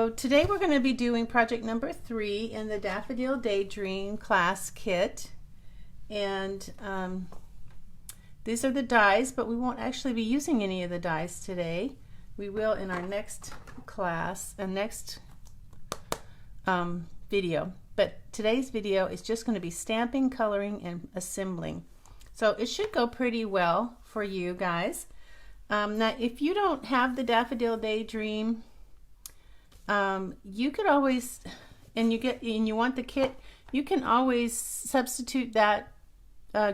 So today we're going to be doing project number 3 in the Daffodil Daydream class kit, and these are the dies, but we won't actually be using any of the dies today. We will in our next class and next video, but today's video is just going to be stamping, coloring, and assembling. So it should go pretty well for you guys. Now if you don't have the Daffodil Daydream, you could always, and you want the kit, you can always substitute that,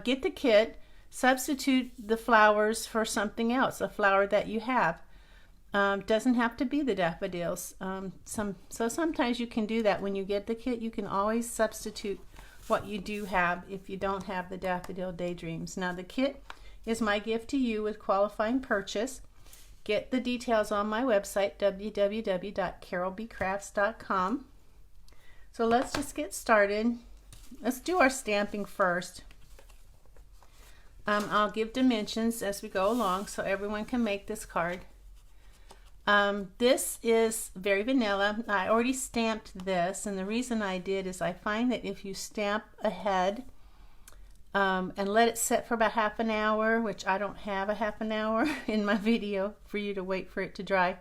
get the kit, substitute the flowers for something else, a flower that you have. Doesn't have to be the daffodils. So sometimes you can do that when you get the kit. You can always substitute what you do have if you don't have the Daffodil Daydreams. Now the kit is my gift to you with qualifying purchase. Get the details on my website, www.carolbcrafts.com. So let's just get started. Let's do our stamping first. I'll give dimensions as we go along so everyone can make this card. This is very vanilla. I already stamped this, and the reason I did is I find that if you stamp ahead and let it set for about half an hour, which I don't have a half an hour in my video for you to wait for it to dry,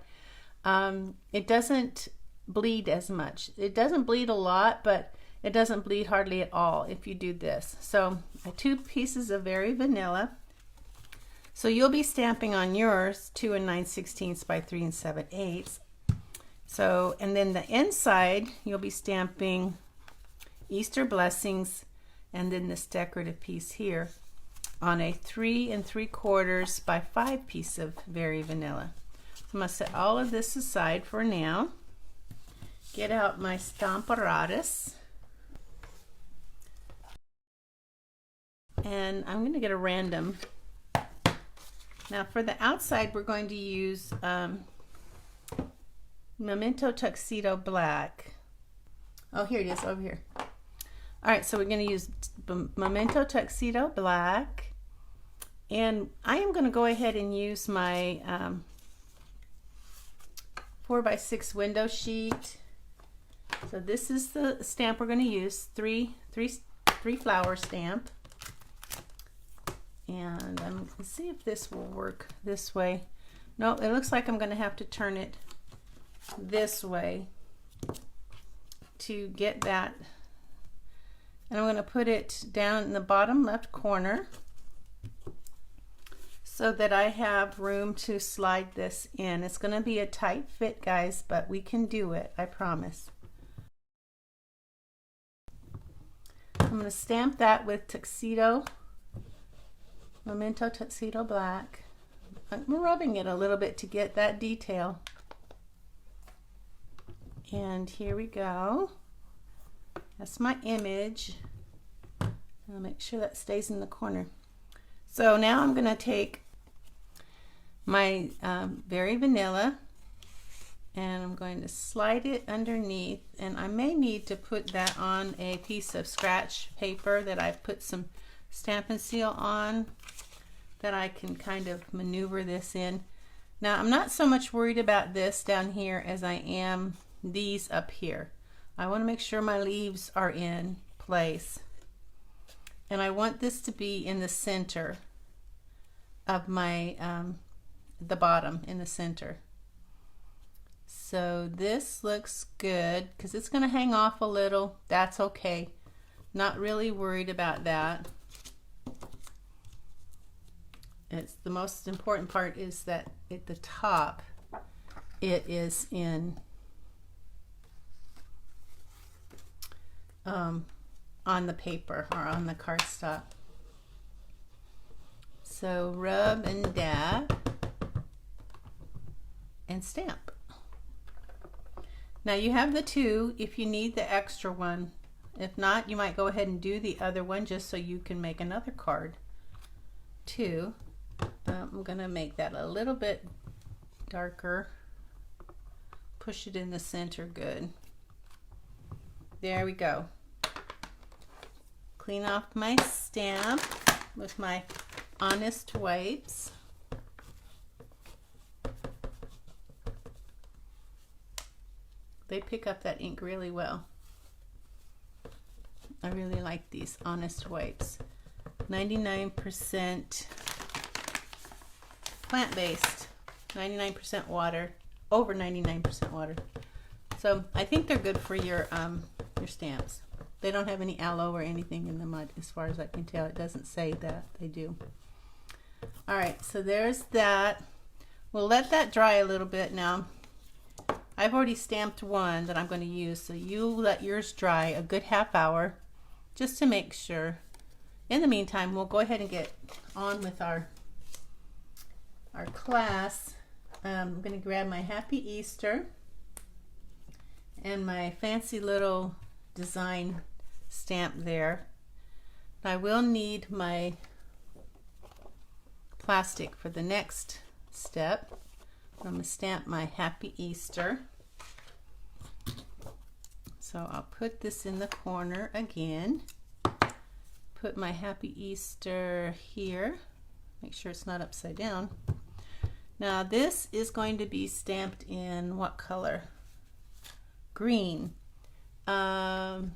it doesn't bleed as much. It doesn't bleed a lot, but it doesn't bleed hardly at all if you do this. So 2 pieces of very vanilla. So you'll be stamping on yours 2 9/16 by 3 7/8. So, and then the inside you'll be stamping Easter blessings, and then this decorative piece here on a 3 3/4 by 5 piece of very vanilla. So I'm going to set all of this aside for now. Get out my Stamparatus, and I'm going to get a random. Now for the outside we're going to use Memento Tuxedo Black. Oh, here it is over here. Alright, so we're going to use Memento Tuxedo Black, and I am going to go ahead and use my 4x6 window sheet. So this is the stamp we're going to use, three flower stamp. And let's see if this will work this way. No, it looks like I'm going to have to turn it this way to get that. And I'm going to put it down in the bottom left corner so that I have room to slide this in. It's going to be a tight fit, guys, but we can do it, I promise. I'm going to stamp that with Memento Tuxedo Black. I'm rubbing it a little bit to get that detail. And here we go. That's my image. I'll make sure that stays in the corner. So now I'm going to take my very vanilla, and I'm going to slide it underneath, and I may need to put that on a piece of scratch paper that I've put some Stampin' Seal on, that I can kind of maneuver this in. Now I'm not so much worried about this down here as I am these up here. I want to make sure my leaves are in place, and I want this to be in the center of my the bottom, in the center. So this looks good because it's going to hang off a little. That's okay, not really worried about that. It's the most important part is that at the top it is in on the paper or on the cardstock. So rub and dab and stamp. Now you have the 2 if you need the extra one. If not, you might go ahead and do the other one just so you can make another card too. I'm going to make that a little bit darker. Push it in the center good. There we go. Clean off my stamp with my Honest Wipes. They pick up that ink really well. I really like these Honest Wipes. 99% plant-based, 99% water, over 99% water. So I think they're good for your stamps. They don't have any aloe or anything in them, as far as I can tell. It doesn't say that they do. All right, so there's that. We'll let that dry a little bit now. I've already stamped one that I'm going to use, so you let yours dry a good half hour just to make sure. In the meantime, we'll go ahead and get on with our class. I'm going to grab my Happy Easter and my fancy little design stamp there. I will need my plastic for the next step. I'm going to stamp my Happy Easter. So I'll put this in the corner again. Put my Happy Easter here. Make sure it's not upside down. Now this is going to be stamped in what color? Green. Mossy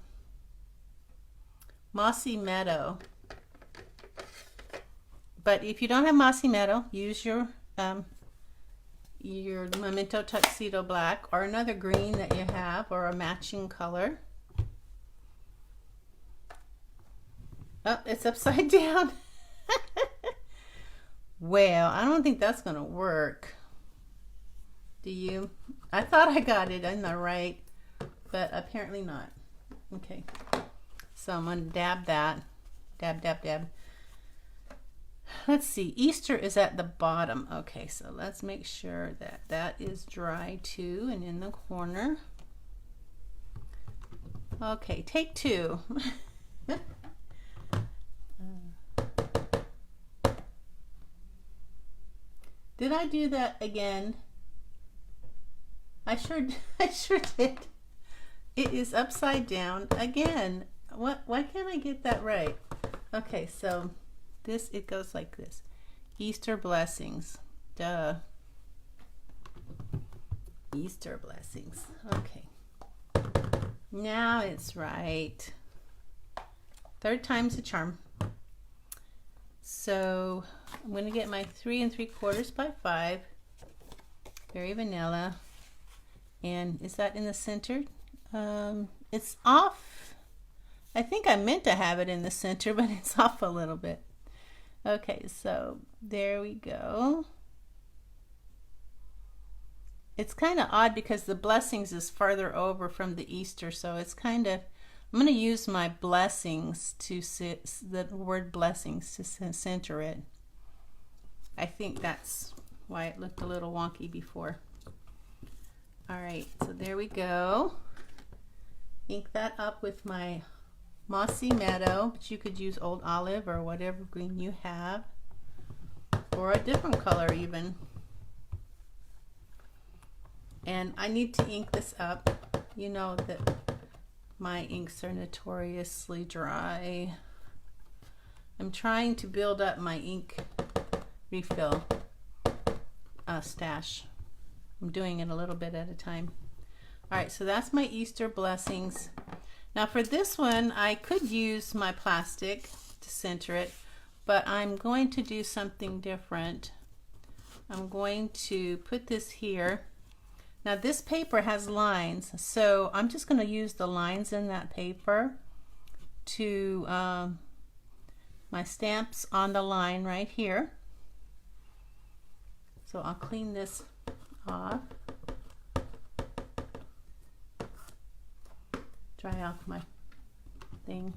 Meadow. But if you don't have Mossy Meadow, use your Memento Tuxedo Black or another green that you have, or a matching color. Oh, it's upside down. Well, I don't think that's gonna work. Do you? I thought I got it in the right, but apparently not. Okay, so I'm gonna dab that. Dab, dab, dab. Let's see, Easter is at the bottom. Okay, so let's make sure that that is dry too and in the corner. Okay, take two. Did I do that again? I sure did. It is upside down again. Why can't I get that right? Okay, so this, it goes like this. Easter blessings. Duh. Easter blessings. Okay. Now it's right. Third time's a charm. So I'm going to get my 3 3/4 by 5. Very vanilla. And is that in the center? It's off. I think I meant to have it in the center, but it's off a little bit. Okay, so there we go. It's kind of odd because the blessings is farther over from the Easter, so it's kind of, I'm going to use my blessings to the word blessings to center it. I think that's why it looked a little wonky before. All right, so there we go. Ink that up with my Mossy Meadow, but you could use Old Olive or whatever green you have, or a different color even. And I need to ink this up. You know that my inks are notoriously dry. I'm trying to build up my ink refill stash. I'm doing it a little bit at a time. All right, so that's my Easter blessings. Now for this one, I could use my plastic to center it, but I'm going to do something different. I'm going to put this here. Now this paper has lines, so I'm just going to use the lines in that paper to my stamps on the line right here. So I'll clean this off. Dry off my thing.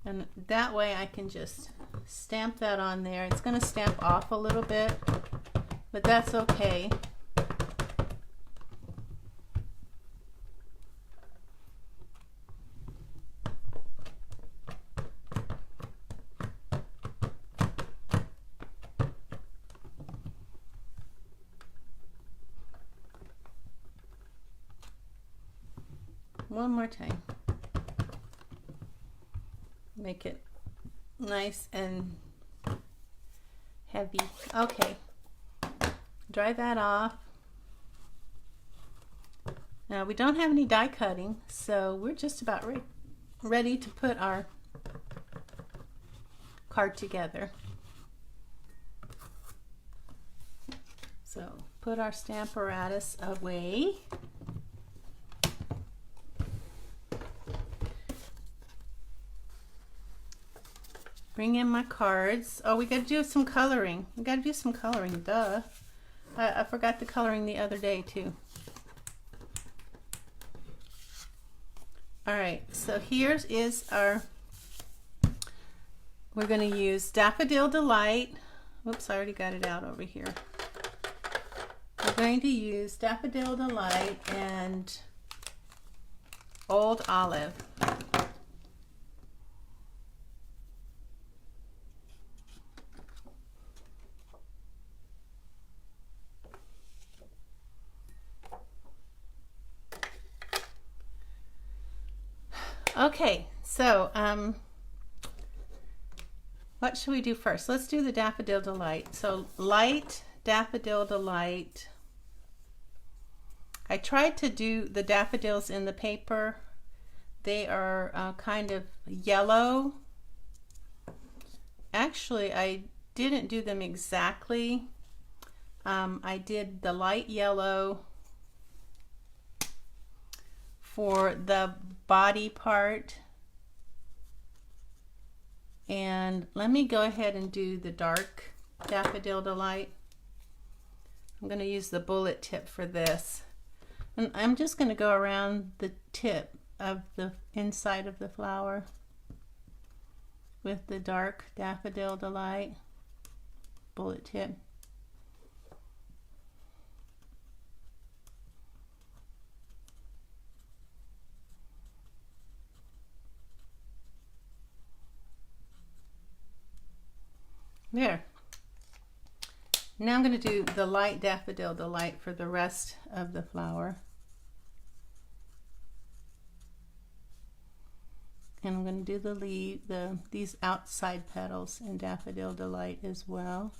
And that way I can just stamp that on there. It's going to stamp off a little bit, but that's okay. One more time. Make it nice and heavy. Okay. Dry that off. Now we don't have any die cutting, so we're just about ready to put our card together. So put our stamp apparatus away. Bring in my cards. Oh, we got to do some coloring. We got to do some coloring, duh. I forgot the coloring the other day too. All right, so here's our, we're going to use Daffodil Delight. Oops, I already got it out over here. We're going to use Daffodil Delight and Old Olive. Okay, so what should we do first? Let's do the Daffodil Delight. So light Daffodil Delight. I tried to do the daffodils in the paper. They are kind of yellow. Actually, I didn't do them exactly. I did the light yellow for the body part, and let me go ahead and do the dark Daffodil Delight. I'm going to use the bullet tip for this, and I'm just going to go around the tip of the inside of the flower with the dark Daffodil Delight bullet tip. There. Now I'm going to do the light Daffodil Delight for the rest of the flower. And I'm going to do the leaf, these outside petals in Daffodil Delight as well.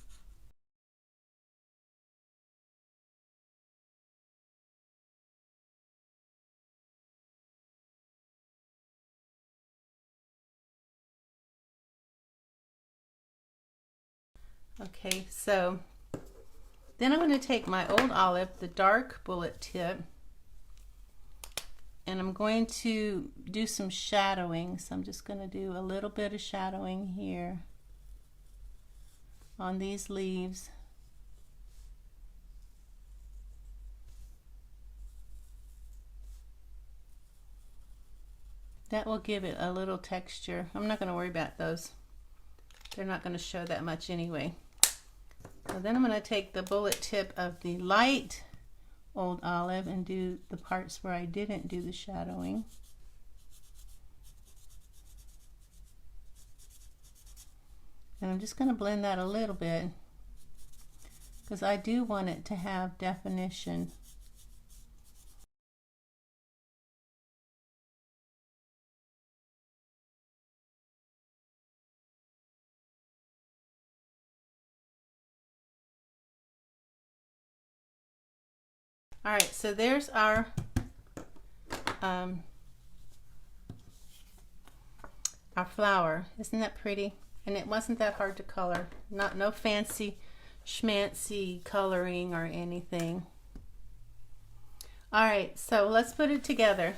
Okay, so then I'm going to take my Old Olive, the dark bullet tip, and I'm going to do some shadowing. So I'm just going to do a little bit of shadowing here on these leaves. That will give it a little texture. I'm not going to worry about those. They're not going to show that much anyway. So then I'm going to take the bullet tip of the light Old Olive and do the parts where I didn't do the shadowing. And I'm just going to blend that a little bit because I do want it to have definition. All right, so there's our flower. Isn't that pretty? And it wasn't that hard to color. No fancy schmancy coloring or anything. All right, so let's put it together.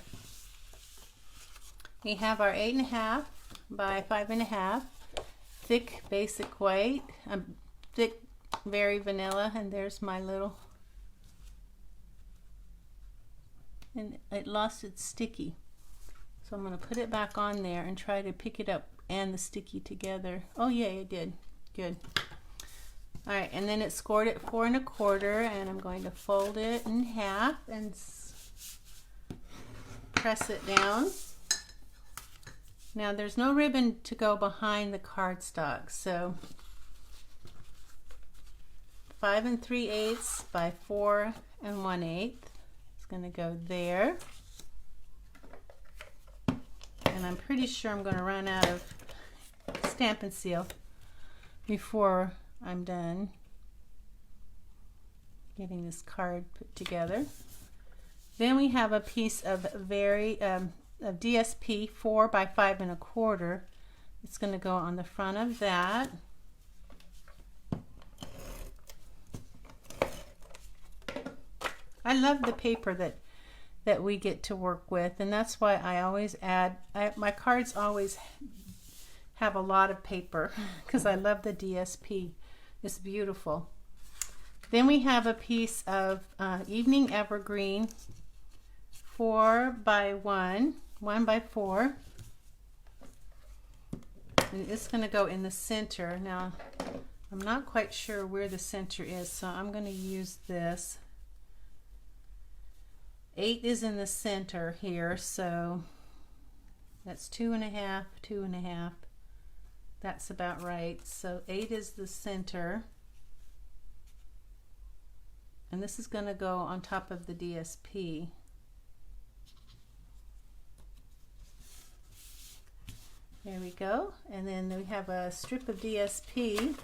We have our 8.5 by 5.5 thick basic white, thick very vanilla, and there's my little. And it lost its sticky, so I'm going to put it back on there and try to pick it up and the sticky together. Oh yeah, it did. Good. All right, and then it's scored at 4 1/4, and I'm going to fold it in half and press it down. Now there's no ribbon to go behind the cardstock, so 5 3/8 by 4 1/8. Going to go there, and I'm pretty sure I'm going to run out of Stampin' Seal before I'm done getting this card put together. Then we have a piece of of DSP 4 by 5 1/4. It's going to go on the front of that. I love the paper that we get to work with, and that's why I always add, my cards always have a lot of paper because I love the DSP. It's beautiful. Then we have a piece of Evening Evergreen 4 by 1 by 4, and it's going to go in the center. Now I'm not quite sure where the center is, so I'm going to use this. 8 is in the center here, so that's 2 1/2, 2 1/2. That's about right. So 8 is the center, and this is going to go on top of the DSP. There we go. And then we have a strip of DSP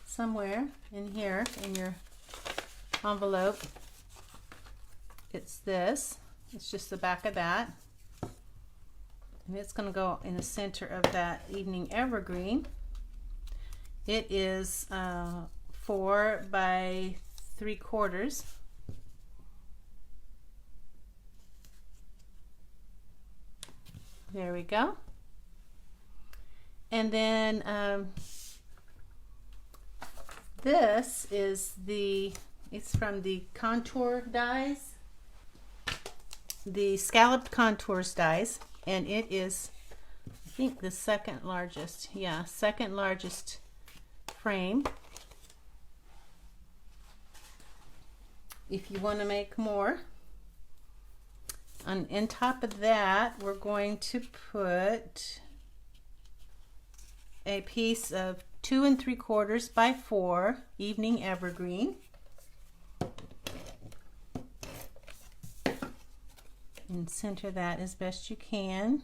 somewhere in here in your envelope. It's this. It's just the back of that. And it's going to go in the center of that Evening Evergreen. It is 4 by 3/4. There we go. And then this is it's from the contour dies, the scalloped contours dies, and it is, I think, the second largest. Yeah, second largest frame. If you want to make more. And on top of that, we're going to put a piece of 2 3/4 by 4 Evening Evergreen. And center that as best you can.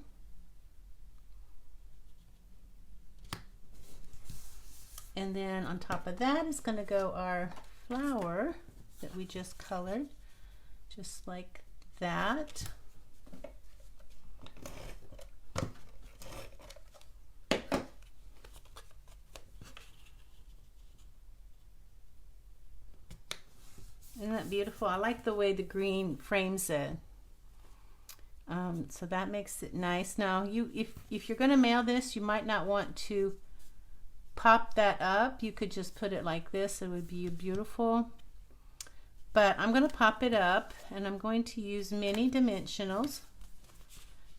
And then on top of that is going to go our flower that we just colored, just like that. Isn't that beautiful? I like the way the green frames it. So that makes it nice. Now, if you're going to mail this, you might not want to pop that up. You could just put it like this. It would be beautiful. But I'm going to pop it up, and I'm going to use mini dimensionals.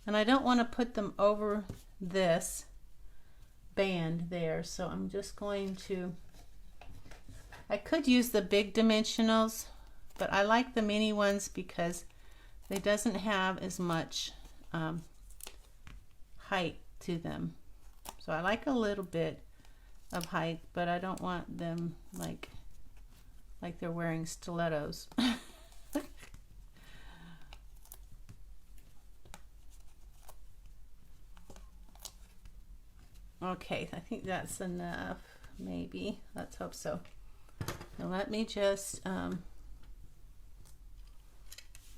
And I don't want to put them over this band there. So I'm just going to, I could use the big dimensionals, but I like the mini ones because it doesn't have as much height to them. So I like a little bit of height, but I don't want them like they're wearing stilettos. Okay, I think that's enough, maybe. Let's hope so. Now let me just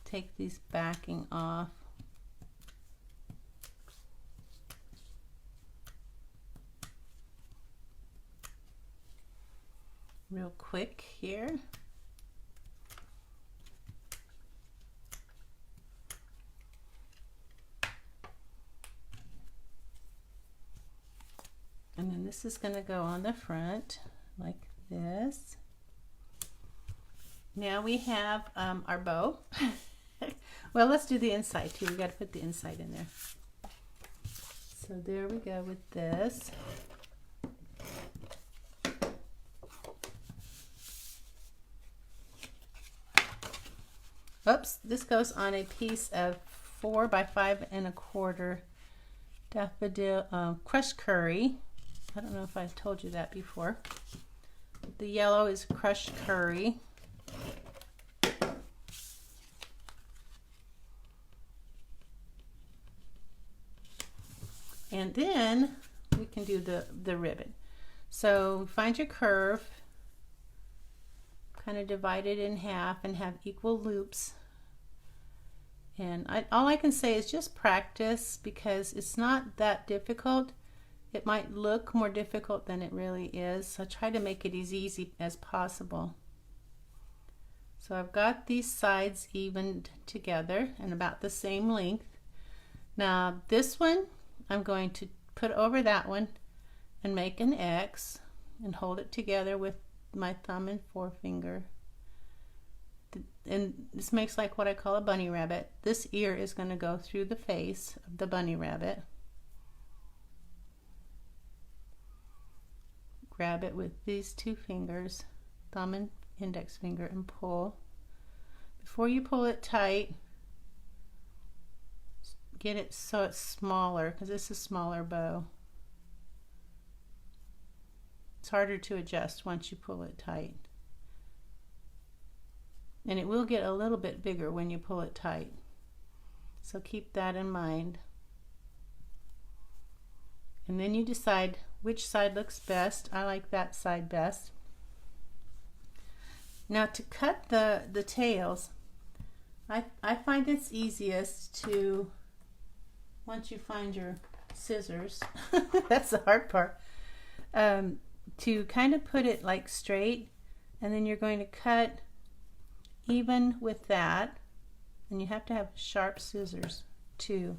take these backing off. Real quick here. And then this is going to go on the front like this. Now we have our bow. Well, let's do the inside too. We got to put the inside in there. So there we go with this. Oops, this goes on a piece of 4 by 5 1/4 daffodil crushed curry. I don't know if I've told you that before. The yellow is crushed curry. And then we can do the ribbon. So find your curve, kind of divide it in half and have equal loops And all I can say is just practice, because it's not that difficult. It might look more difficult than it really is, so try to make it as easy as possible. So I've got these sides evened together and about the same length. Now this one I'm going to put over that one and make an X and hold it together with my thumb and forefinger. And this makes like what I call a bunny rabbit. This ear is going to go through the face of the bunny rabbit. Grab it with these two fingers, thumb and index finger, and pull. Before you pull it tight, get it so it's smaller, because this is a smaller bow. It's harder to adjust once you pull it tight. And it will get a little bit bigger when you pull it tight. So keep that in mind. And then you decide which side looks best. I like that side best. Now to cut the tails, I find it's easiest to, once you find your scissors, that's the hard part, to kind of put it like straight, and then you're going to cut even with that, and you have to have sharp scissors too.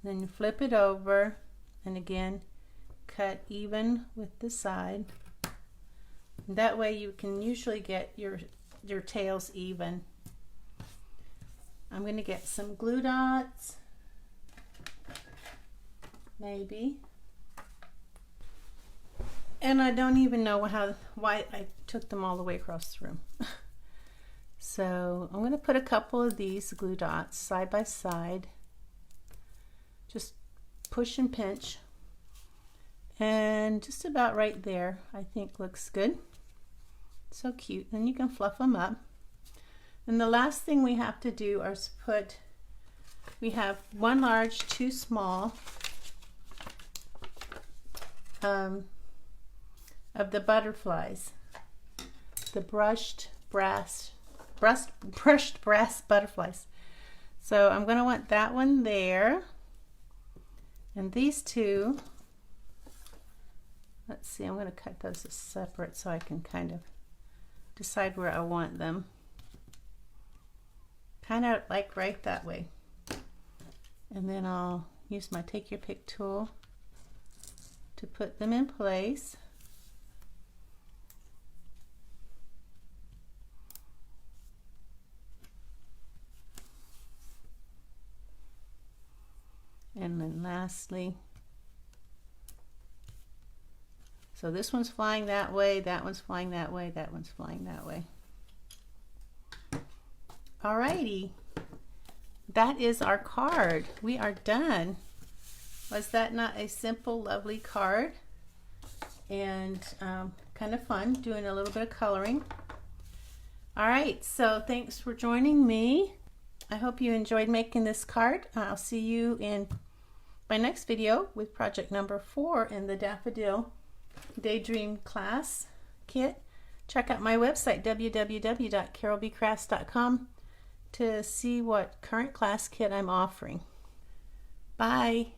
Then you flip it over, and again cut even with the side. That way you can usually get your tails even. I'm going to get some glue dots, maybe. And I don't even know why I took them all the way across the room. So I'm going to put a couple of these glue dots side by side. Just push and pinch. And just about right there, I think looks good. So cute. Then you can fluff them up. And the last thing we have to do is we have 1 large, 2 small of the butterflies. The brushed brass butterflies. So I'm going to want that one there. And these two, let's see, I'm going to cut those as separate so I can kind of decide where I want them. Kind of like right that way. And then I'll use my take your pick tool to put them in place. And then lastly, so this one's flying that way, that one's flying that way, that one's flying that way. Alrighty, that is our card. We are done. Was that not a simple, lovely card? And kind of fun doing a little bit of coloring. Alright, so thanks for joining me. I hope you enjoyed making this card. I'll see you in my next video with project number 4 in the Daffodil Daydream class kit. Check out my website, www.carolbcrafts.com, to see what current class kit I'm offering. Bye.